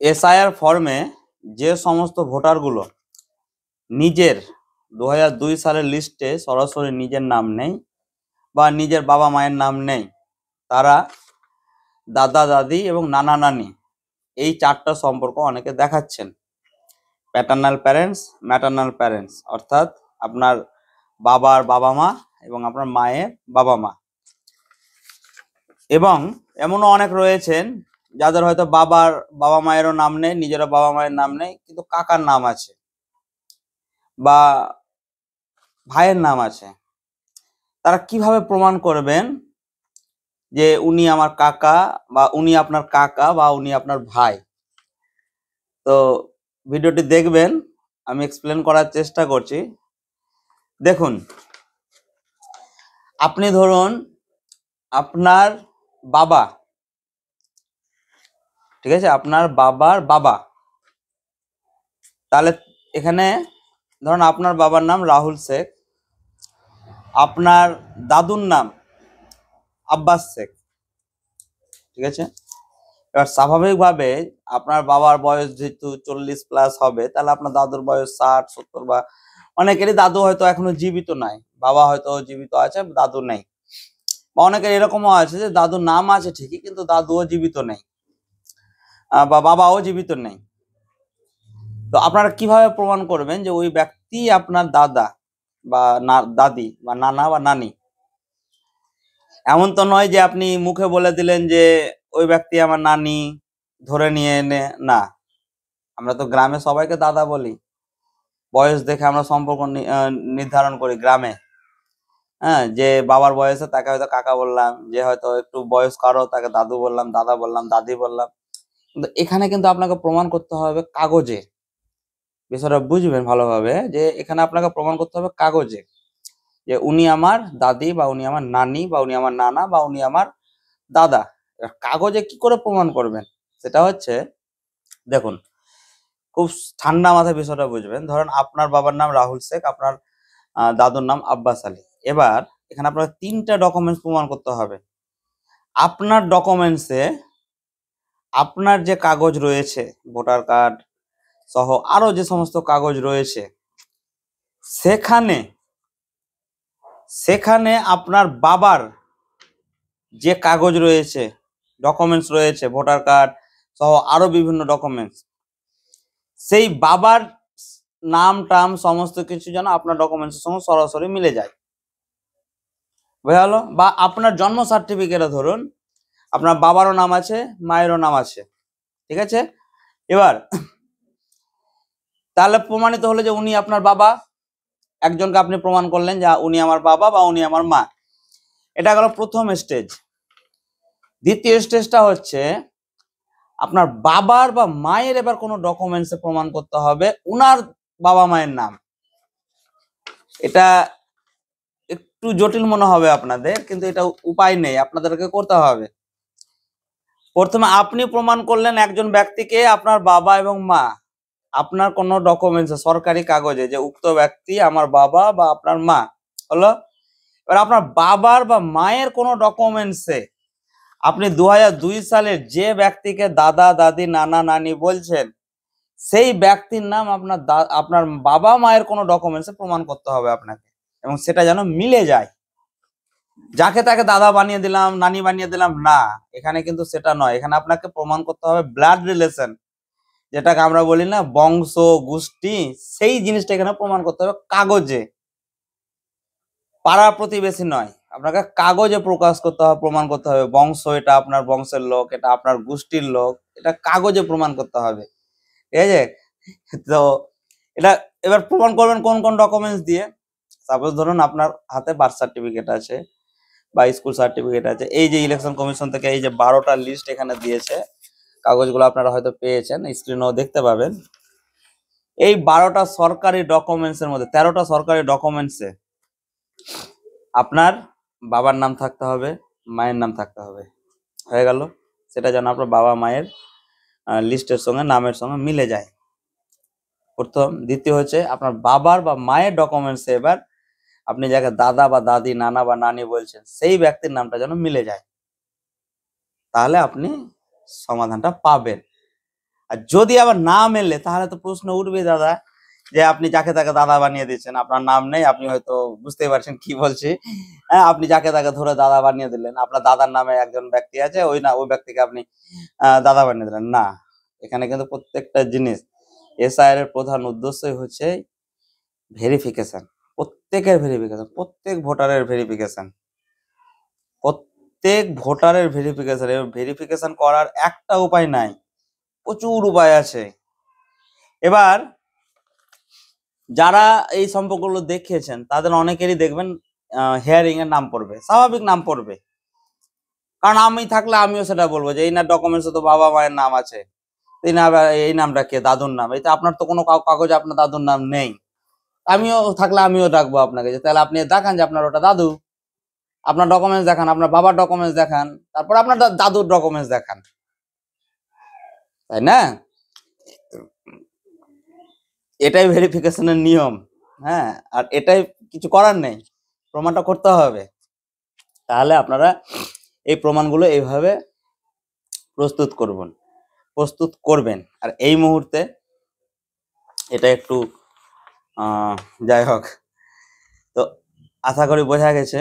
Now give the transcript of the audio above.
SIR ফর্মে যে সমস্ত ভোটারগুলো নিজের 2002 সালের লিস্টে সরাসরি নিজের নাম নেই বা নিজের বাবা মায়ের নাম নেই, তারা দাদা দাদি এবং নানা নানি এই চারটা সম্পর্ক অনেকে দেখাচ্ছেন। প্যাটার্নাল প্যারেন্টস, ম্যাটার্নাল প্যারেন্টস, অর্থাৎ আপনার বাবার বাবা মা এবং আপনার মায়ের বাবা মা। এবং এমনও অনেক রয়েছেন যাদের হয়তো বাবার বাবা মায়েরও নাম নেই, নিজেরও বাবা মায়ের নাম নেই, কিন্তু কাকার নাম আছে বা ভাইয়ের নাম আছে। তারা কিভাবে প্রমাণ করবেন যে উনি আমার কাকা বা উনি আপনার কাকা বা উনি আপনার ভাই? তো ভিডিওটি দেখবেন, আমি এক্সপ্লেন করার চেষ্টা করছি। দেখুন, আপনি ধরুন আপনার বাবা, ঠিক আছে, আপনার বাবার বাবা, তাহলে এখানে ধরুন আপনার বাবার নাম রাহুল শেখ, আপনার দাদুর নাম আব্বাস শেখ, ঠিক আছে। এবার স্বাভাবিকভাবে আপনার বাবার বয়স যেহেতু 40+ হবে, তাহলে আপনার দাদুর বয়স 60-70, বা অনেকেরই দাদু হয়তো এখনো জীবিত নাই, বাবা হয়তো জীবিত আছে, দাদু নেই। বা অনেকের এরকমও আছে যে দাদুর নাম আছে ঠিকই, কিন্তু দাদুও জীবিত নেই বা বাবাও জীবিত নেই। তো আপনারা কিভাবে প্রমাণ করবেন যে ওই ব্যক্তি আপনার দাদা বা দাদি বা নানা বা নানি? এমন তো নয় যে আপনি মুখে বলে দিলেন যে ওই ব্যক্তি আমার নানি, ধরে নিয়ে এনে না। আমরা তো গ্রামে সবাইকে দাদা বলি, বয়স দেখে আমরা সম্পর্ক নির্ধারণ করি গ্রামে। হ্যাঁ, যে বাবার বয়সে তাকে হয়তো কাকা বললাম, যে হয়তো একটু বয়স কারো তাকে দাদু বললাম, দাদা বললাম, দাদি বললাম। কিন্তু এখানে কিন্তু আপনাকে প্রমাণ করতে হবে কাগজে। বিষয়টা বুঝবেন ভালোভাবে, যে এখানে আপনাকে প্রমাণ করতে হবে কাগজে যে উনি আমার দাদি বা উনি আমার নানি বা উনি আমার নানা বা উনি আমার দাদা। কাগজে কি করে প্রমাণ করবেন সেটা হচ্ছে, দেখুন, খুব ঠান্ডা মাথায় বিষয়টা বুঝবেন। ধরেন আপনার বাবার নাম রাহুল শেখ, আপনার দাদুর নাম আব্বাস আলী। এবার এখানে আপনার 3টা ডকুমেন্টস প্রমাণ করতে হবে। আপনার ডকুমেন্টসে আপনার যে কাগজ রয়েছে, ভোটার কার্ড সহ আরো যে সমস্ত কাগজ রয়েছে, সেখানে সেখানে আপনার বাবার যে কাগজ রয়েছে, ডকুমেন্টস রয়েছে, ভোটার কার্ড সহ আরো বিভিন্ন ডকুমেন্টস, সেই বাবার নাম টাম সমস্ত কিছু যেন আপনার ডকুমেন্টসের সঙ্গে সরাসরি মিলে যায়। বোঝা গেল? বা আপনার জন্ম সার্টিফিকেটে ধরুন আপনার বাবারও নাম আছে, মায়েরও নাম আছে, ঠিক আছে। এবার তাহলে প্রমাণিত হলো যে উনি আপনার বাবা, একজনকে আপনি প্রমাণ করলেন যে উনি আমার বাবা বা উনি আমার মা। এটা গেল প্রথম স্টেজ। দ্বিতীয় স্টেজটা হচ্ছে আপনার বাবার বা মায়ের এবার কোনো ডকুমেন্টসে প্রমাণ করতে হবে উনার বাবা মায়ের নাম। এটা একটু জটিল মনে হবে আপনাদের, কিন্তু এটা উপায় নেই, আপনাদেরকে করতে হবে। প্রথমে আপনি প্রমাণ করলেন একজন ব্যক্তিকে, আপনার বাবা এবং মা, আপনার কোনো ডকুমেন্টসে সরকারি কাগজে যে উক্ত ব্যক্তি আমার বাবা বা আপনার মা হলো। এবার আপনার বাবার বা মায়ের কোনো ডকুমেন্টসে আপনি 2002 সালের যে ব্যক্তিকে দাদা দাদি নানা নানি বলছেন, সেই ব্যক্তির নাম আপনার বাবা মায়ের কোনো ডকুমেন্টসে প্রমাণ করতে হবে আপনাকে, এবং সেটা যেন মিলে যায়। যাকে তাকে দাদা বানিয়ে দিলাম, নানি বানিয়ে দিলাম না, এখানে কিন্তু সেটা নয়। এখানে আপনাকে প্রমাণ করতে হবে ব্লাড রিলেশন, যেটাকে আমরা বলি না বংশ গোষ্ঠী, সেই জিনিসটা এখানে প্রমাণ করতে হবে কাগজে, পাড়া প্রতিবেশী নয়। আপনাকে কাগজে প্রকাশ করতে হবে, প্রমাণ করতে হবে বংশ, এটা আপনার বংশের লোক, এটা আপনার গোষ্ঠীর লোক, এটা কাগজে প্রমাণ করতে হবে, ঠিক আছে। তো এটা এবার প্রমাণ করবেন কোন কোন ডকুমেন্টস দিয়ে। সাপোজ ধরুন আপনার হাতে বার্থ সার্টিফিকেট আছে বা স্কুল সার্টিফিকেট আছে। এই যে ইলেকশন কমিশন থেকে এই যে 12টা লিস্ট এখানে দিয়েছে, কাগজগুলো আপনারা হয়তো পেয়েছেন, স্ক্রিনেও দেখতে পাবেন। এই 12টা সরকারি ডকুমেন্টস এর মধ্যে 13টা সরকারি ডকুমেন্টসে আপনার বাবার নাম থাকতে হবে, মায়ের নাম থাকতে হবে। হয়ে গেল? সেটা যেন আপনার বাবা মায়ের লিস্টের সঙ্গে নামের সঙ্গে মিলে যায়, প্রথম। দ্বিতীয় হচ্ছে আপনার বাবার বা মায়ের ডকুমেন্টসে এবার আপনি যাকে দাদা বা দাদি, নানা বা নানি বলছেন, সেই ব্যক্তির নামটা যেন মিলে যায়, তাহলে আপনি সমাধানটা পাবেন। আর যদি আবার না মেলে তাহলে তো প্রশ্ন উঠবে দাদা, যে আপনি যাকে তাকে দাদা বানিয়ে দিচ্ছেন, আপনার নাম নেই, আপনি হয়তো বুঝতেই পারছেন কি বলছি। হ্যাঁ, আপনি যাকে তাকে ধরে দাদা বানিয়ে দিলেন, আপনার দাদার নামে একজন ব্যক্তি আছে, ওই ব্যক্তিকে আপনি দাদা বানিয়ে দিলেন না। এখানে কিন্তু প্রত্যেকটা জিনিস এসআইআর এর প্রধান উদ্দেশ্যই হচ্ছে ভেরিফিকেশন, প্রত্যেকের ভেরিফিকেশন, প্রত্যেক ভোটারের ভেরিফিকেশন, প্রত্যেক ভোটারের ভেরিফিকেশন। এবং ভেরিফিকেশন করার একটা উপায় নাই, প্রচুর উপায় আছে। এবার যারা এই সম্পর্কগুলো দেখিয়েছেন তাদের অনেকেরই দেখবেন হিয়ারিং এর নাম পড়বে, স্বাভাবিক নাম পড়বে, কারণ আমি থাকলে আমিও সেটা বলবো যে এই না ডকুমেন্টসে তো বাবা মায়ের নাম আছে, এই না এই নামটা কে, দাদুর নাম, এই তো আপনার তো কোনো কাগজে আপনার দাদুর নাম নেই। আমিও থাকলে আমিও ডাকবো আপনাকে যে তাহলে আপনি দেখান যে আপনার ওটা দাদু, আপনার ডকুমেন্টস দেখান, আপনার বাবার ডকুমেন্টস দেখান, তারপর আপনার দাদুর ডকুমেন্টস দেখান, তাই না? এটাই ভেরিফিকেশনের নিয়ম। হ্যাঁ, আর এটাই, কিছু করার নেই, প্রমাণটা করতে হবে। তাহলে আপনারা এই প্রমাণগুলো এইভাবে প্রস্তুত করবেন। আর এই মুহূর্তে এটা একটু যাই হোক, তো আশা করি বোঝা গেছে।